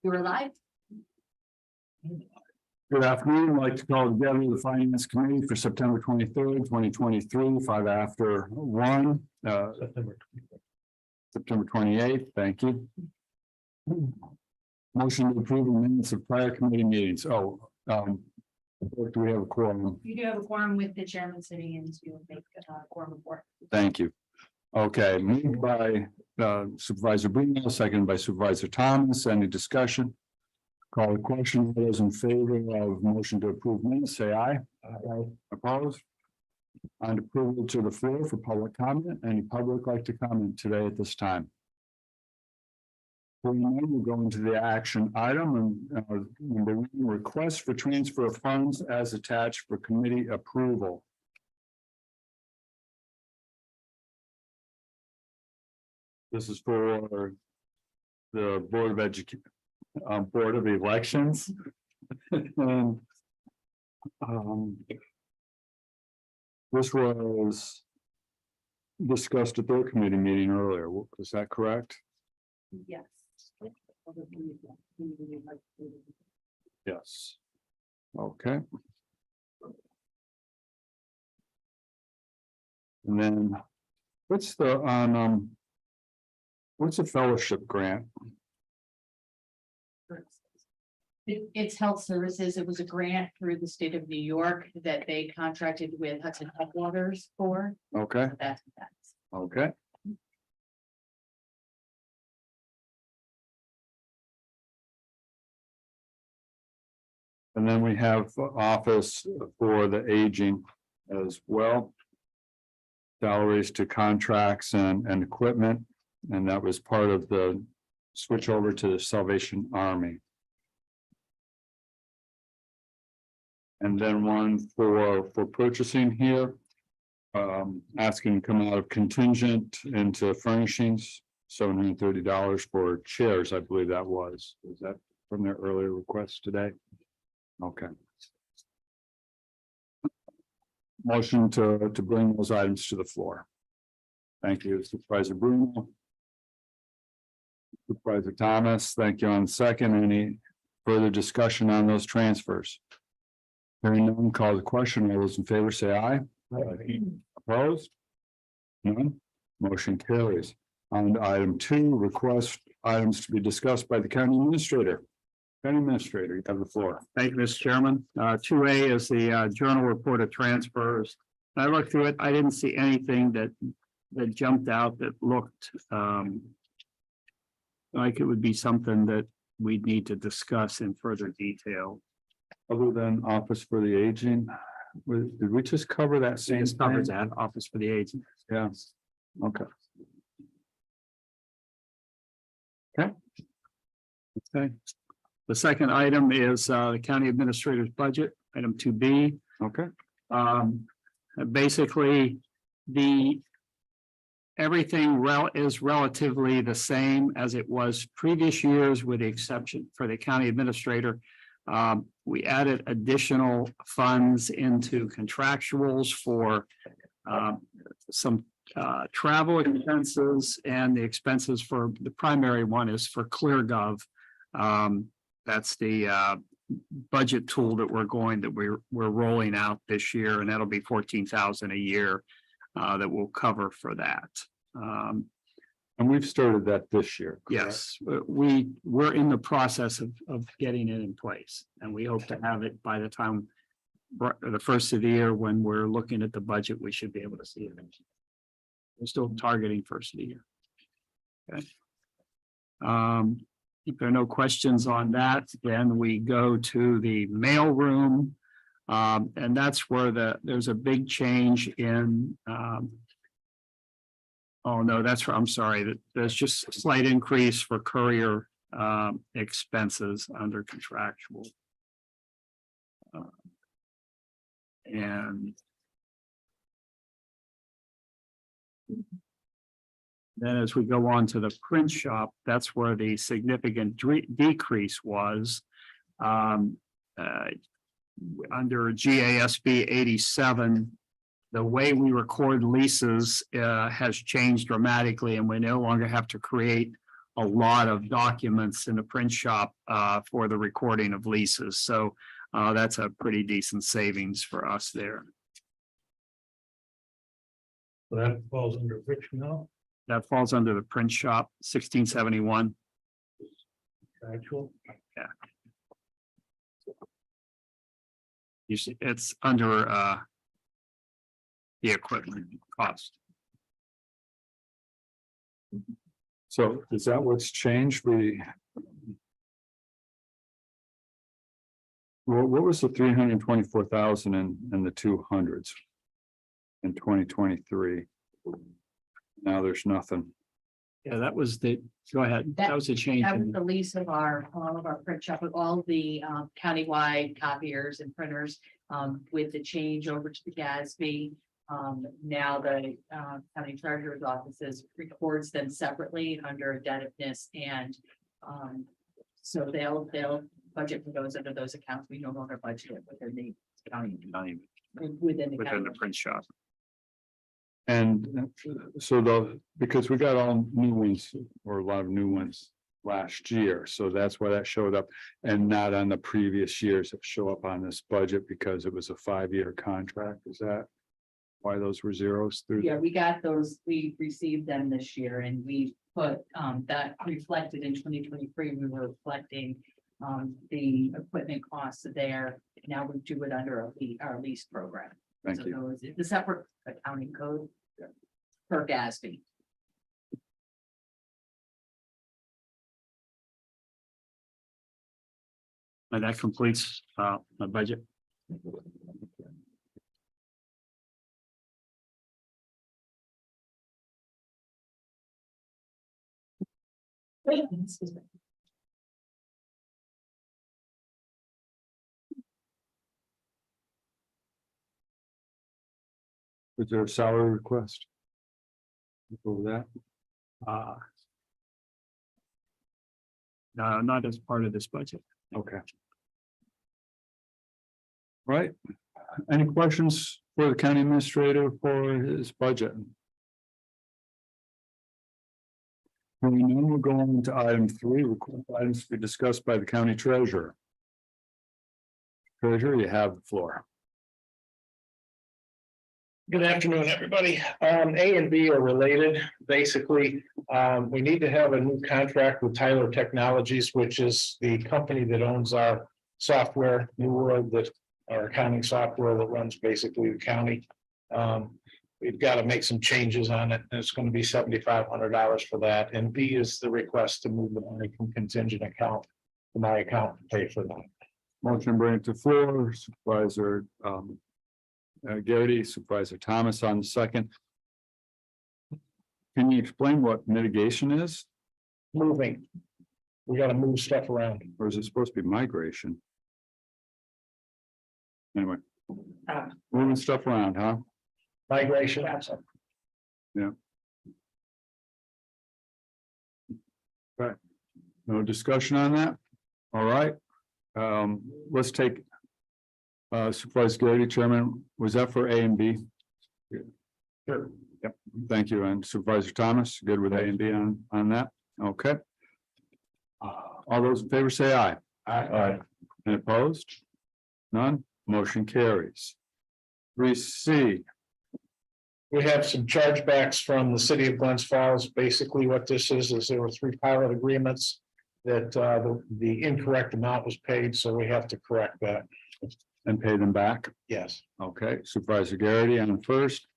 You're alive. Good afternoon. I'd like to call together the Finance Committee for September 23rd, 2023, 5 after 1, September 28th. Thank you. Motion to approve the minutes of prior committee meetings. Do we have a quorum? You do have a quorum with the chairman sitting in to make a quorum report. Thank you. Okay, moved by Supervisor Bruno, seconded by Supervisor Thomas. Any discussion? Call the question. All those in favor of motion to approve minutes, say aye. Aye. Opposed? On approval to the floor for public comment. Any public like to comment today at this time? We'll go into the action item and number 1, request for transfer of funds as attached for committee approval. This is for the Board of Education, Board of Elections. And this was discussed at their committee meeting earlier. Was that correct? Yes. Yes. Okay. And then what's the what's a fellowship grant? It's health services. It was a grant through the state of New York that they contracted with Hudson Headwaters for. Okay, That's what that's. okay. And then we have office for the aging as well. Salaries to contracts and equipment, and that was part of the switch over to the Salvation Army. And then one for purchasing here. Asking to come out of contingent into furnishings, $730 for chairs, I believe that was. Was that from their earlier request today? Okay. Motion to bring those items to the floor. Thank you, Supervisor Bruno. Supervisor Thomas, thank you on the second. Any further discussion on those transfers? Hearing none, call the question. All those in favor say aye. Aye. Opposed? None. Motion carries. On to item 2, request items to be discussed by the county administrator. County administrator, you have the floor. Thank you, Mr. Chairman. 2A is the journal report of transfers. I looked through it. I didn't see anything that jumped out that looked like it would be something that we'd need to discuss in further detail. Other than office for the aging, did we just cover that same It covers thing? that office for the agent. Yeah. Okay. Okay. Okay. The second item is the county administrator's budget, item 2B. Okay. Basically, everything is relatively the same as it was previous years, with the exception for the county administrator. We added additional funds into contractuals for some travel expenses, and the expenses for the primary one is for ClearGov. That's the budget tool that we're rolling out this year, and that'll be $14,000 a year that will cover for that. And we've started that this year. correct? Yes, we're in the process of getting it in place, and we hope to have it by the time the first of the year, when we're looking at the budget, we should be able to see it. We're still targeting first of the year. Okay. If there are no questions on that, then we go to the mail room. And that's where there's a big change in oh, no, I'm sorry, there's just a slight increase for courier expenses under contractual. And then as we go on to the print shop, that's where the significant decrease was. Under GASB 87, the way we record leases has changed dramatically, and we no longer have to create a lot of documents in a print shop for the recording of leases. So that's a pretty decent savings for us there. That falls under which now, That falls under the print shop, 1671. actual? You see, it's under the equipment cost. So is that what's changed? What was the 324,000 and the 200s in 2023? Now there's nothing. Yeah, that was the, go ahead. That- That was a change. That was in- the lease of all of our print shop, with all the countywide copiers and printers. With the change over to the GASB. Now the county treasurer's offices records them separately under indebtedness, and so they'll budget for those under those accounts. We no longer budget it within the county, not even within the Within county. the print shop. And so because we got all new ones, or a lot of new ones last year, so that's why that showed up. And not on the previous years that show up on this budget because it was a 5-year contract. Is that why those were zeros through? Yeah, we got those, we received them this year, and we put that reflected in 2023. We were reflecting the equipment costs there. Now we do it under our lease program. Thank So you. those- it's a separate accounting code per GASB. And that completes my budget. Excuse me. Was there a salary request? Over that? No, not as part of this budget. Okay. Right. Any questions for the county administrator for his budget? We know we're going to item 3, request items to be discussed by the county treasurer. Treasurer, you have the floor. Good afternoon, everybody. A and B are related. Basically, we need to have a new contract with Tyler Technologies, which is the company that owns our software, New World, that our accounting software that runs basically the county. We've got to make some changes on it, and it's going to be $7,500 for that. And B is the request to move the money from contingent account to my account to pay for that. Motion bring it to floor, Supervisor Garrity, Supervisor Thomas on the second. Can you explain what mitigation is, Moving. We got to move stuff around. or is it supposed to be migration? Anyway, moving stuff around, huh? Migration. No discussion on that? All right. Let's take Supervisor Garrity, Chairman, was that for A and B? Sure. Yep, thank you. And Supervisor Thomas, good with A and B on that? Okay. All those in favor say aye. Aye. And opposed? None, motion carries. 3C, We have some chargebacks from the city of Glens Falls. Basically, what this is there were 3 pilot agreements that the incorrect amount was paid, so we have to correct that. and pay them back. Yes. Okay, Supervisor Garrity on the first.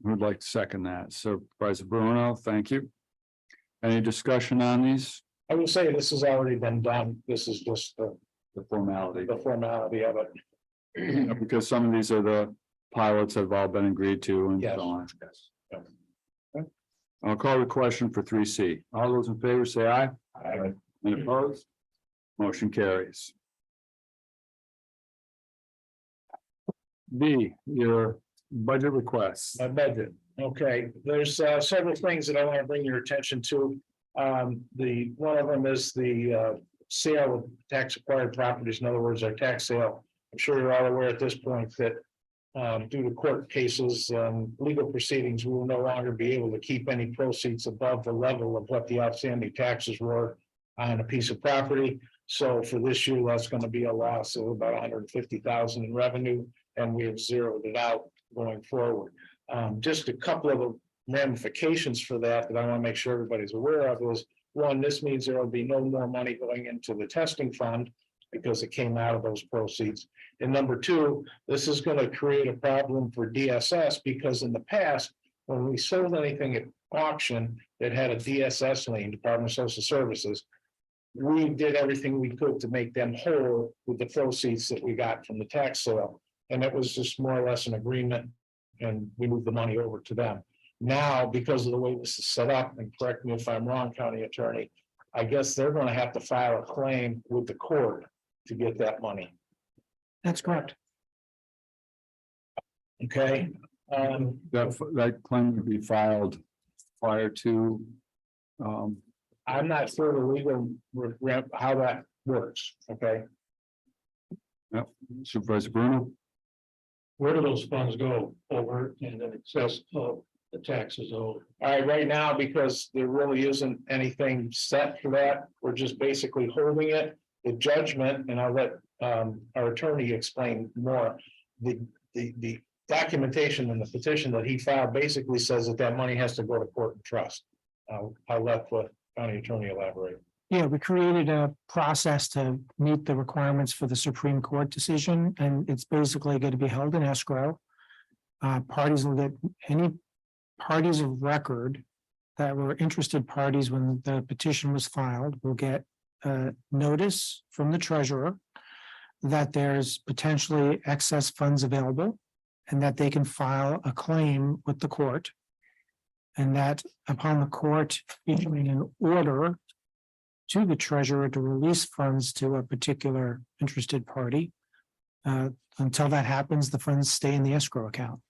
Who'd like to second that? Supervisor Bruno, thank you. Any discussion on these? I will say this has already been done. This is just The formality, the formality of it. because some of these are the pilots that have all been agreed to and Yes. so on. Yes. Okay. I'll call the question for 3C. All those in favor say aye. Aye. And opposed? Motion carries. B, your budget requests. My budget. Okay, there's several things that I want to bring your attention to. The one of them is the sale of tax acquired properties. In other words, our tax sale. I'm sure you're all aware at this point that due to court cases, legal proceedings, we will no longer be able to keep any proceeds above the level of what the outstanding taxes were on a piece of property. So for this year, that's going to be a loss of about $150,000 in revenue, and we have zeroed it out going forward. Just a couple of ramifications for that I want to make sure everybody's aware of is, one, this means there will be no more money going into the testing fund because it came out of those proceeds. And number two, this is going to create a problem for DSS because in the past, when we sold anything at auction that had a DSS lien, Department of Social Services, we did everything we could to make them whole with the proceeds that we got from the tax sale. And it was just more or less an agreement, and we moved the money over to them. Now, because of the way this is set up, and correct me if I'm wrong, County Attorney, I guess they're going to have to file a claim with the court to get that money. That's correct. Okay. That claim would be filed prior to. I'm not sure the legal how that works. Okay. Supervisor Bruno, Where do those funds go over in excess of the taxes owed? All right, right now, because there really isn't anything set for that, we're just basically holding it. The judgment, and I'll let our attorney explain more. The documentation and the petition that he filed basically says that that money has to go to court and trust. I'll let the county attorney elaborate. Yeah, we created a process to meet the requirements for the Supreme Court decision, and it's basically going to be held in escrow. Parties will get any parties of record that were interested parties when the petition was filed will get a notice from the treasurer that there's potentially excess funds available and that they can file a claim with the court. And that upon the court issuing an order to the treasurer to release funds to a particular interested party. Until that happens, the funds stay in the escrow account.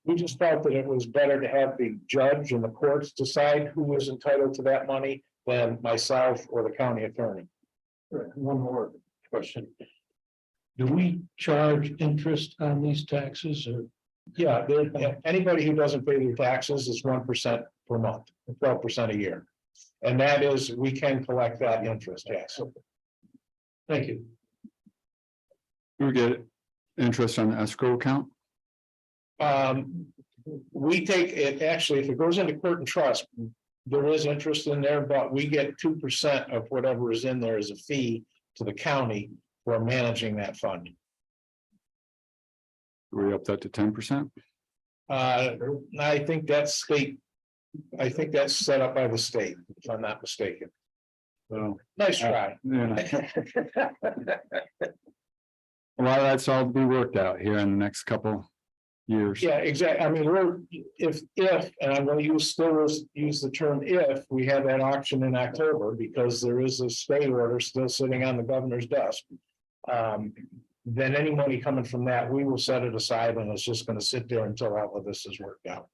We just felt that it was better to have the judge and the courts decide who was entitled to that money than myself or the county attorney. One more question. Do we charge interest on these taxes or? Yeah, anybody who doesn't pay their taxes is 1% per month, 12% a year. And that is, we can collect that interest, yes. Thank you. we get interest on the escrow account. We take it, actually, if it goes into court and trust, there is interest in there, but we get 2% of whatever is in there as a fee to the county for managing that fund. We up that to 10%. I think that's state. I think that's set up by the state, if I'm not mistaken. So, Nice try. yeah. Well, that's all to be worked out here in the next couple years. Yeah, exactly. I mean, we're, if, and I'm gonna use the term if, we have that auction in October, because there is a stay order still sitting on the governor's desk. Then any money coming from that, we will set it aside, and it's just gonna sit there until all of this is worked out.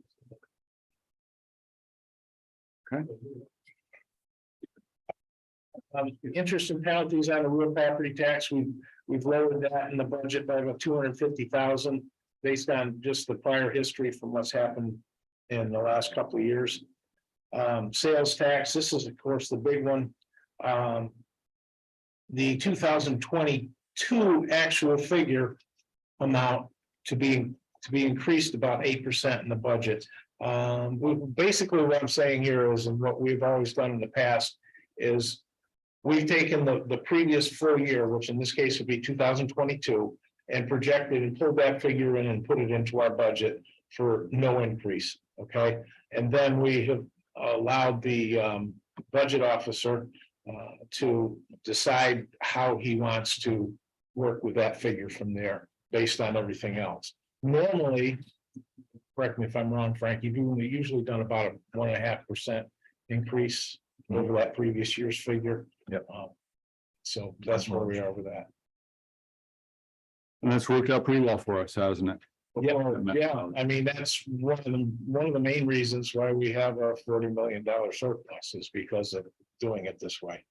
Okay. Interest and penalties on the real property tax, we've lowered that in the budget by about $250,000. Based on just the prior history from what's happened in the last couple of years. Sales tax, this is of course the big one. The 2022 actual figure amount to be increased about 8% in the budget. Basically what I'm saying here is, and what we've always done in the past, is we've taken the previous full year, which in this case would be 2022, and projected and pulled that figure in and put it into our budget for no increase, okay? And then we have allowed the budget officer to decide how he wants to work with that figure from there, based on everything else. Normally, correct me if I'm wrong, Frank, you've usually done about a 1.5% increase over that previous year's figure. Yep. So that's where we are with that. And that's worked out pretty well for us, hasn't it? Yeah, I mean, that's one of the main reasons why we have a $40 million surplus, is because of doing it this way.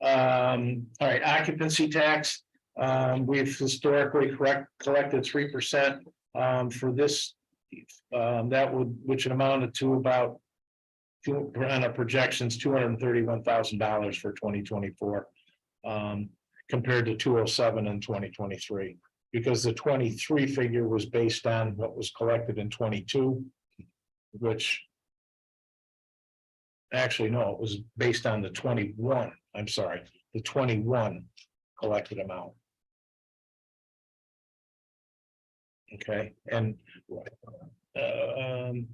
All right, occupancy tax. We've historically collected 3%, for this. Which amounted to about. On our projections, $231,000 for 2024. Compared to 207 in 2023, because the 23 figure was based on what was collected in 22, which. Actually, no, it was based on the 21, I'm sorry, the 21 collected amount. Okay, and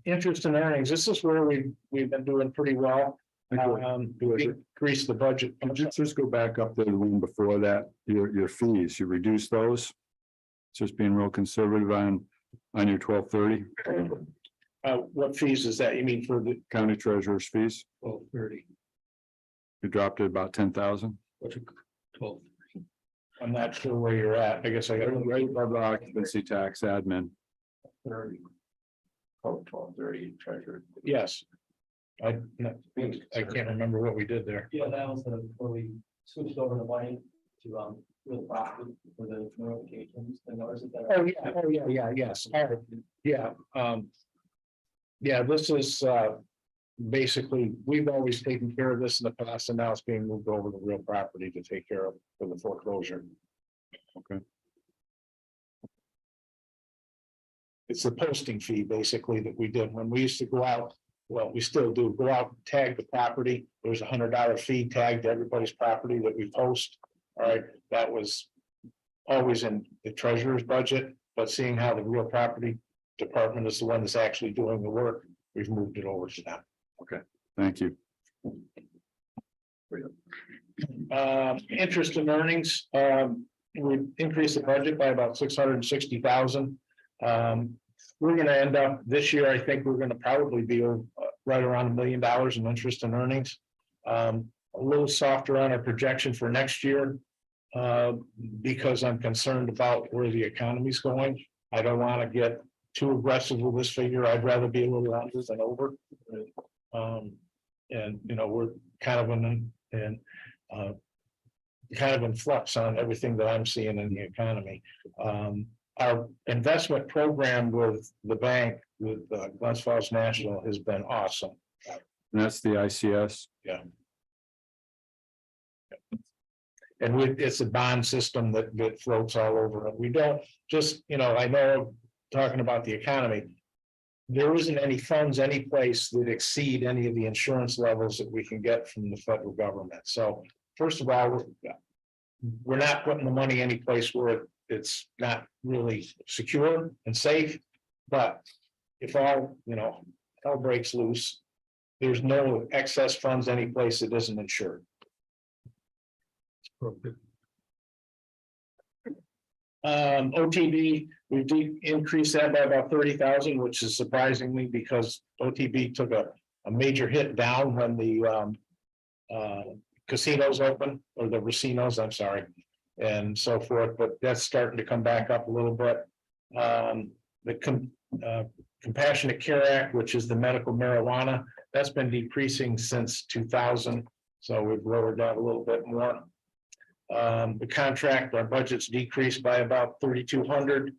interest and earnings, this is where we've been doing pretty well. We increased the budget. Could you just go back up to the one before that, your fees, you reduce those? Just being real conservative on your 1230 What fees is that? You mean for the county treasurer's fees? 1230. You dropped it about 10,000. What's it? 12. I'm not sure where you're at. I guess I got. Right above the occupancy tax admin. 30. Oh, 1230 treasurer. Yes. I can't remember what we did there. Yeah, that was where we switched over the line to real profit for the notifications and ours. Yes. Yeah, this is basically, we've always taken care of this in the past, and now it's being moved over to real property to take care of for the foreclosure. Okay. It's the posting fee basically that we did when we used to go out. Well, we still do go out, and tag the property. There's $100 fee tagged to everybody's property that we post. All right, that was always in the treasurer's budget, but seeing how the real property department is the one that's actually doing the work, we've moved it over to them. Thank you. Interest and earnings, we increased the budget by about 660,000. We're gonna end up this year, I think we're gonna probably be right around $1 million in interest and earnings. A little softer on our projection for next year. Because I'm concerned about where the economy's going. I don't want to get too aggressive with this figure. I'd rather be a little under than over. And you know, we're kind of in flux on everything that I'm seeing in the economy. Our investment program with the bank, with Glens Falls National, has been awesome. And that's the ICS. And it's a bond system that floats all over. We don't just, you know, I know talking about the economy. There isn't any funds any place that exceed any of the insurance levels that we can get from the federal government. So first of all, we're not putting the money any place where it's not really secure and safe. But if all, you know, hell breaks loose, there's no excess funds any place that isn't insured. OTB, we increased that by about 30,000, which is surprisingly because OTB took a major hit down when the casinos open, or the racinos, I'm sorry, and so forth, but that's starting to come back up a little bit. The Compassionate Care Act, which is the medical marijuana, that's been decreasing since 2000, so we've lowered that a little bit more. The contract, our budget's decreased by about 3,200.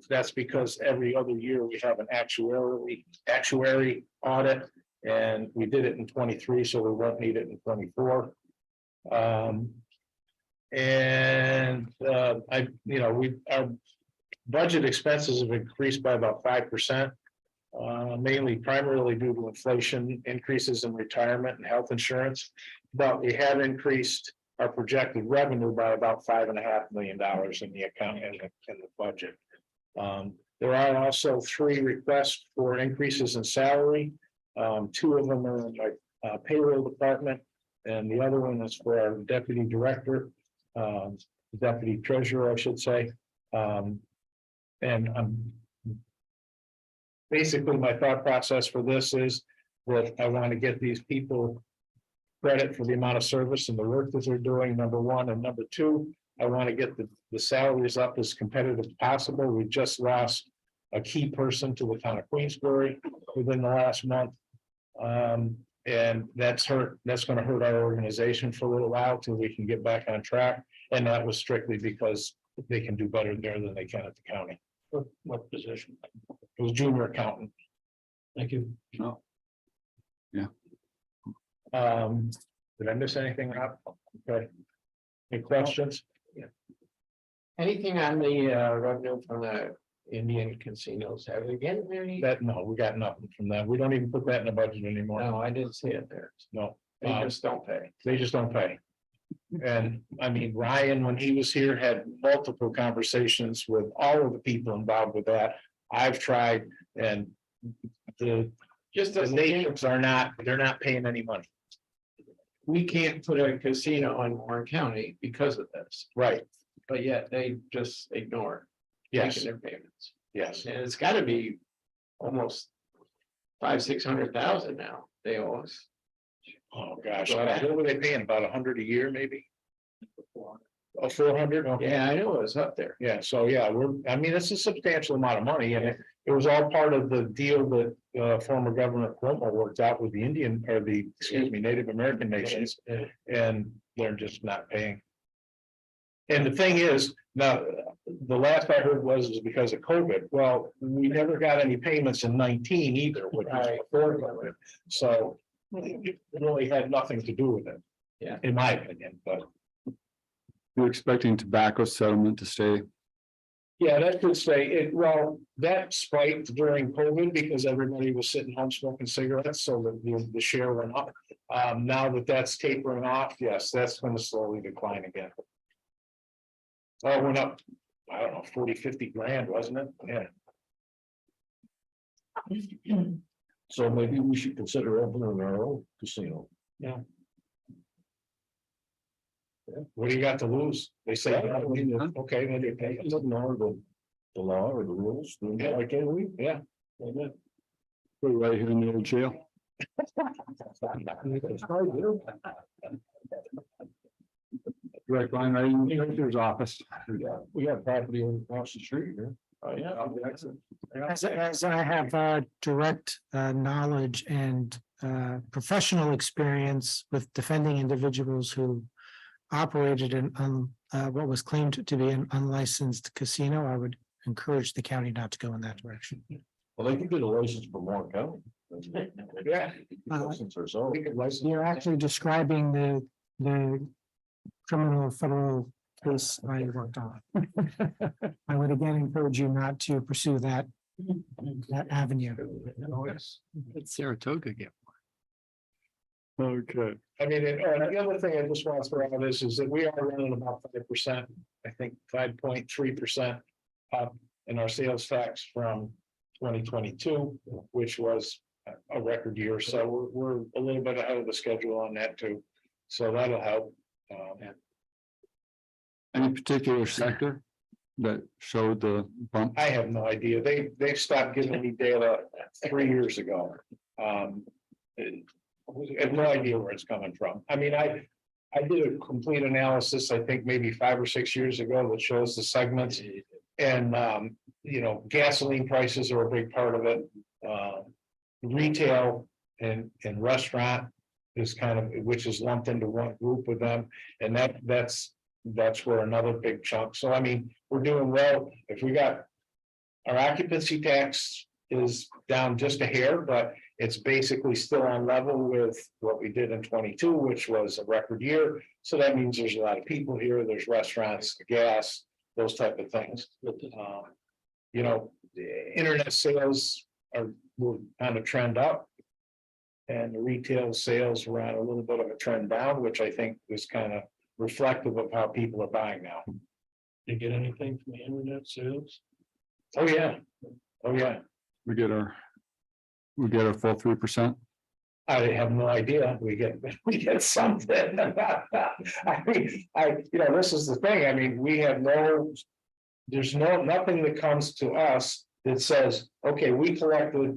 That's because every other year we have an actuary audit, and we did it in 23, so we won't need it in 24. Our budget expenses have increased by about 5%, primarily due to inflation, increases in retirement and health insurance, but we have increased our projected revenue by about $5.5 million in the account in the budget. There are also 3 requests for increases in salary. 2 of them are in my payroll department, and the other one is for our deputy director, deputy treasurer, I should say. Basically, my thought process for this is that I want to get these people credit for the amount of service and the work that they're doing, number one, and number 2, I want to get the salaries up as competitive as possible. We just lost a key person to the town of Queensbury within the last month. And that's gonna hurt our organization for a little while till we can get back on track. And that was strictly because they can do better there than they can at the county. What position? It was junior accountant. Thank you. Did I miss anything, Rob? Okay. Any questions? Anything on the revenue from the Indian casinos? Have we getting any? No, we got nothing from that. We don't even put that in the budget anymore. No, I didn't see it there. No. They just don't pay. They just don't pay. And I mean, Ryan, when he was here, had multiple conversations with all of the people involved with that. I've tried and the natives are not, they're not paying any money. We can't put a casino in Warren County because of this, Right, but yet they just ignore yes, making their payments. yes. And it's gotta be almost 500,000-600,000 now they owe us. Oh, gosh, what were they paying? About 100 a year, maybe? Oh, 400? Okay. Yeah, I know it was up there. Yeah, so yeah, I mean, it's a substantial amount of money and it was all part of the deal that former Governor Cuomo worked out with the Indian or the, excuse me, Native American nations. And they're just not paying. And the thing is, now, the last I heard was because of COVID. Well, we never got any payments in 19 either, which was before COVID. So it really had nothing to do with it. Yeah. In my opinion, but. You're expecting tobacco settlement to stay. Yeah, that could say it, well, that spiked during COVID because everybody was sitting home smoking cigarettes, so the share went up. Now that that's tapering off, yes, that's gonna slowly decline again. Oh, it went up, I don't know, 40-50 grand, wasn't it? Yeah. So maybe we should consider opening our own casino. What do you got to lose? They say, okay, then they pay. It doesn't know the law or the rules. Yeah, Why can't we? Yeah. Put it right here in the old jail. Direct line right in the director's office. We got property across the street here. Oh, yeah. As I have direct knowledge and professional experience with defending individuals who operated in what was claimed to be an unlicensed casino, I would encourage the county not to go in that direction. Well, they could get a license for Warren County. Yeah. License ourselves. We could license. You're actually describing the criminal federal case I worked on. I would again encourage you not to pursue that avenue. Did Saratoga get? Okay. I mean, the other thing I just want to throw out this is that we are running about 5%, I think 5.3% up in our sales tax from 2022, which was a record year. So we're a little bit ahead of the schedule on that too. So that'll help. Any particular sector that showed the bump? I have no idea. They stopped giving me data 3 years ago. I have no idea where it's coming from. I mean, I did a complete analysis, I think maybe 5 or 6 years ago that shows the segments. And gasoline prices are a big part of it. Retail and restaurant is kind of, which is lumped into one group with them. And that's where another big chunk. So I mean, we're doing well. If we got our occupancy tax is down just a hair, but it's basically still on level with what we did in 22, which was a record year. So that means there's a lot of people here, there's restaurants, gas, those type of things. Internet sales will kind of trend up. And the retail sales were on a little bit of a trend down, which I think is kind of reflective of how people are buying now. You get anything from the internet sales? Oh, yeah. Oh, yeah. We get our full 3%. I have no idea. We get something. I mean, this is the thing. I mean, we have there's nothing that comes to us that says, okay, we collected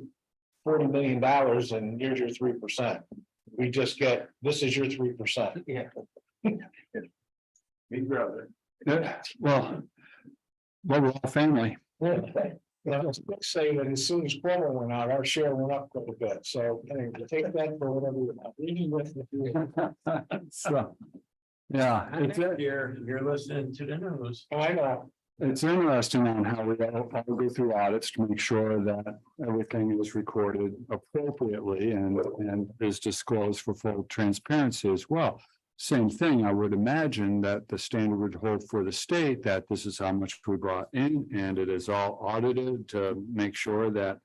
$40 million and here's your 3%. We just get, this is your 3%. Yeah. Big brother. Yeah, well, we're all family. I was gonna say that as soon as Cuomo went out, our share went up quite a bit, so anyway, take that for whatever you're reading with. So, yeah, You're listening to the news. I know, it's interesting on how we all go through audits to make sure that everything is recorded appropriately and is disclosed for full transparency as well. Same thing, I would imagine that the standard would hold for the state that this is how much we brought in and it is all audited to make sure that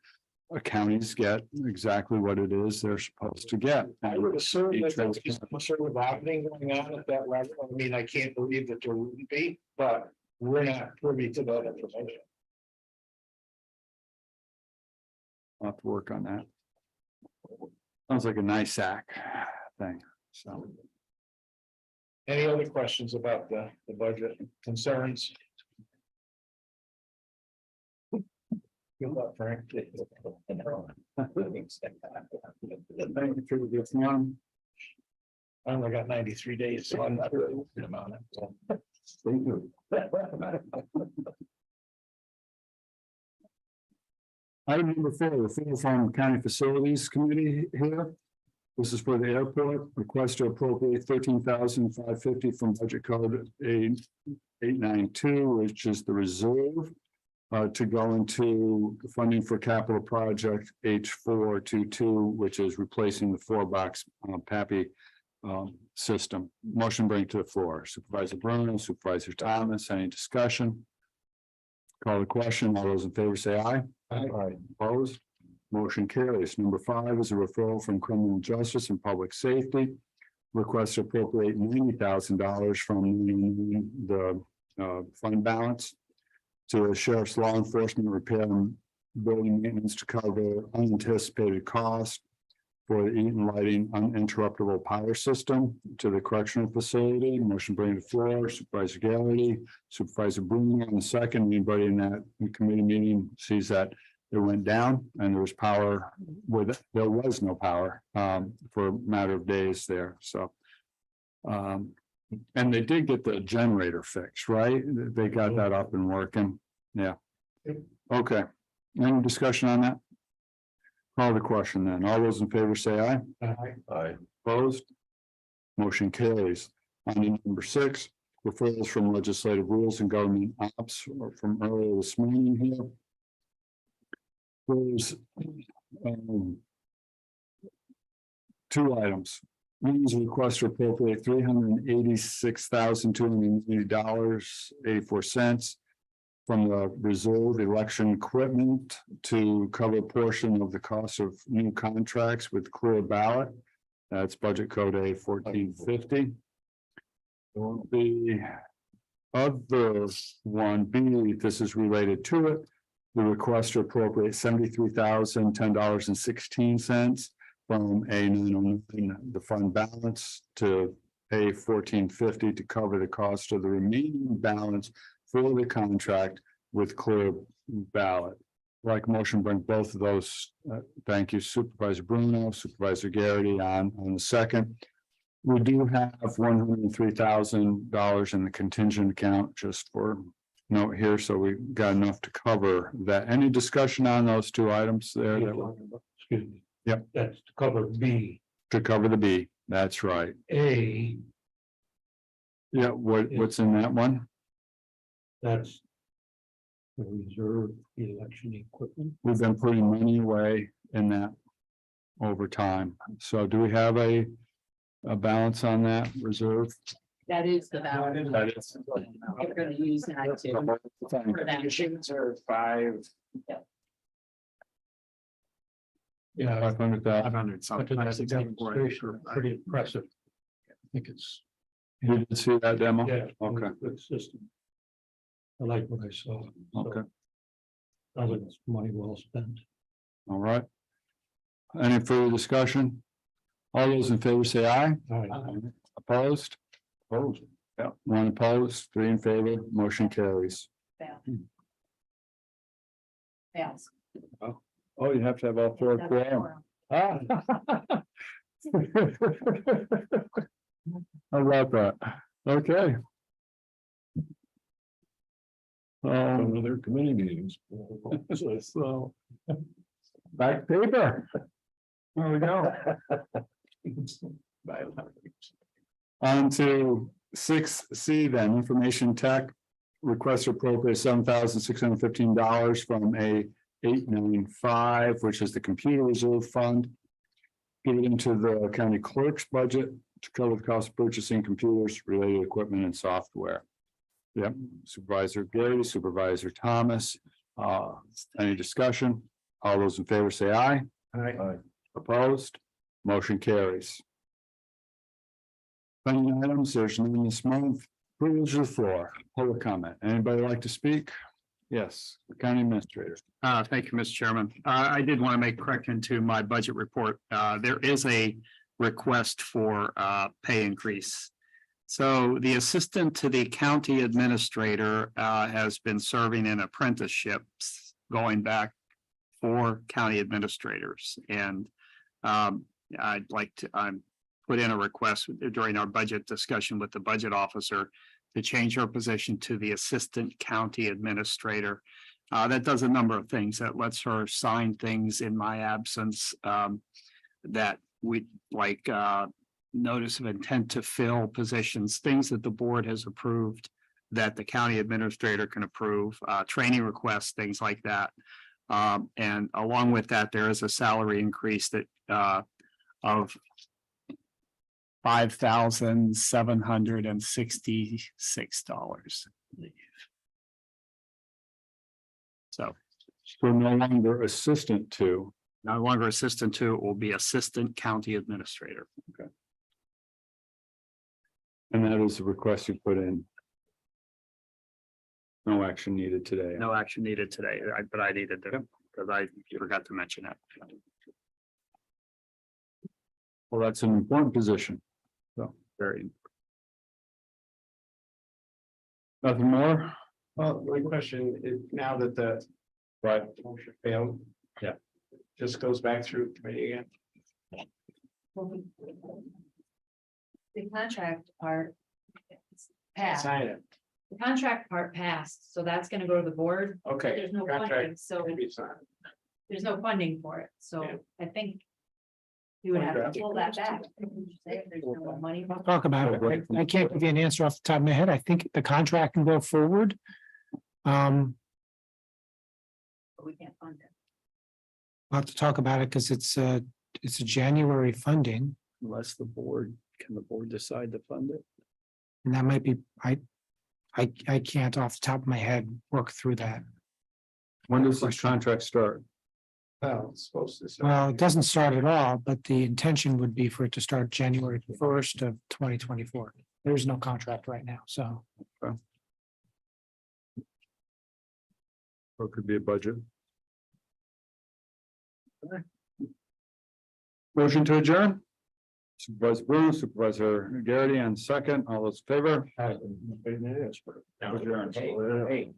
counties get exactly what it is they're supposed to get. I would assume that there's some sort of auditing going on at that level. I mean, I can't believe that there wouldn't be, but we're not privy to that information. I'll have to work on that. Sounds like a nice sack thing, so. Any other questions about the budget concerns? Good luck, Frank. Thank you for this one. I only got 93 days, so I'm not really worried about it. Thank you. Item number 4, the Fair Farm County Facilities Committee here. This is for the airport, request to appropriate $13,550 from budget code 892, which is the reserve. To go into funding for capital project H422, which is replacing the 4-box PAPI system. Motion bring to the floor. Supervisor Bruno, Supervisor Thomas, any discussion? Call the question. All those in favor say aye. Aye. Opposed? Motion carries. Number 5 is a referral from Criminal Justice and Public Safety. Request to appropriate $90,000 from the fund balance to the Sheriff's Law Enforcement Repair and Building Maintenance to cover unanticipated costs for the Eaton Lighting uninterruptible power system to the correctional facility. Motion bring to the floor. Supervisor Garrity, Supervisor Bruno on the second. Anybody in that committee meeting sees that it went down and there was power with, there was no power for a matter of days there, so. And they did get the generator fixed, right? They got that up and working. Yeah. Okay. Any discussion on that? Call the question then. All those in favor say aye. Aye. Opposed? Motion carries. Item number 6, referrals from legislative rules and government ops from earlier this morning here. There's 2 items. One is a request to appropriate $386,280.84 from the reserve election equipment to cover a portion of the cost of new contracts with Clear Ballot. That's budget code A1450. The other one, B, this is related to it. The request to appropriate $73,010.16 from A909, the fund balance, to A1450 to cover the cost of the remaining balance for the contract with Clear Ballot. Like motion, bring both of those. Thank you, Supervisor Bruno, Supervisor Garrity on the second. We do have $103,000 in the contingent account just for note here, so we got enough to cover that. Any discussion on those 2 items there? Excuse me. Yep. That's to cover B. To cover the B, that's right. A, Yeah, what's in that one? that's the reserve election equipment. We've been putting money away in that over time. So do we have a balance on that reserve? That is the balance. That is. We're gonna use that to, for that. Conditions are 5. Yeah. 500,000. 500 But something. that's a demonstration, pretty impressive. I think it's. You didn't see that demo? Yeah. Okay. Good system. I like what I saw. So, Okay, I think it's money well spent. all right. Any further discussion? All those in favor say aye. All right. Opposed? Opposed. Yeah, 1 opposed, 3 in favor, motion carries. Fails. Oh, you have to have all 4 quorum. How about that? Okay. Um, Some of their committee meetings. so. Back paper. There we go. On to 6C then, information tech. Request to appropriate $7,615 from a 895, which is the computer reserve fund. Get it into the county clerk's budget to cover the cost of purchasing computers, related equipment and software. Yep, Supervisor Gary, Supervisor Thomas, any discussion? All those in favor say aye. Aye. Opposed? Motion carries. Pending items, there's none this month. Privilege of the floor, public comment. Anybody like to speak? Yes, the county administrator. Thank you, Mr. Chairman. I did want to make correction to my budget report. There is a request for pay increase. So the assistant to the county administrator has been serving in apprenticeships going back for county administrators. And I'd like to, put in a request during our budget discussion with the budget officer to change her position to the assistant county administrator. That does a number of things. That lets her sign things in my absence that we like notice of intent to fill positions, things that the board has approved that the county administrator can approve, training requests, things like that. And along with that, there is a salary increase that of $5,766. So So no longer assistant to. no longer assistant to, it will be assistant county administrator. And that is the request you put in. No action needed today. No action needed today, but I needed to, because I forgot to mention that. Well, that's an important position. So very. Nothing more? Well, my question is now that the motion failed. Yeah. Just goes back through committee again. The contract part passed, Sign it. the contract part passed, so that's gonna go to the board. Okay. There's no funding, Contract so can be signed. there's no funding for it, so Yeah. I think you would have to pull that back. Say if there's no money. I'll talk about it. I can't give you an answer off the top of my head. I think the contract can go forward. But we can't fund it. We'll have to talk about it because it's a January funding, Unless the board, can the board decide to fund it? and that might be, I can't off the top of my head work through that. When does this contract start? Well, it's supposed to. sign. Well, it doesn't start at all, but the intention would be for it to start January 1st of 2024. There is no contract right now, so. Or it could be a budget. Motion to adjourn. Supervisor Bruce, Supervisor Garrity on second, all those in favor? Hey, Adjourn. hey,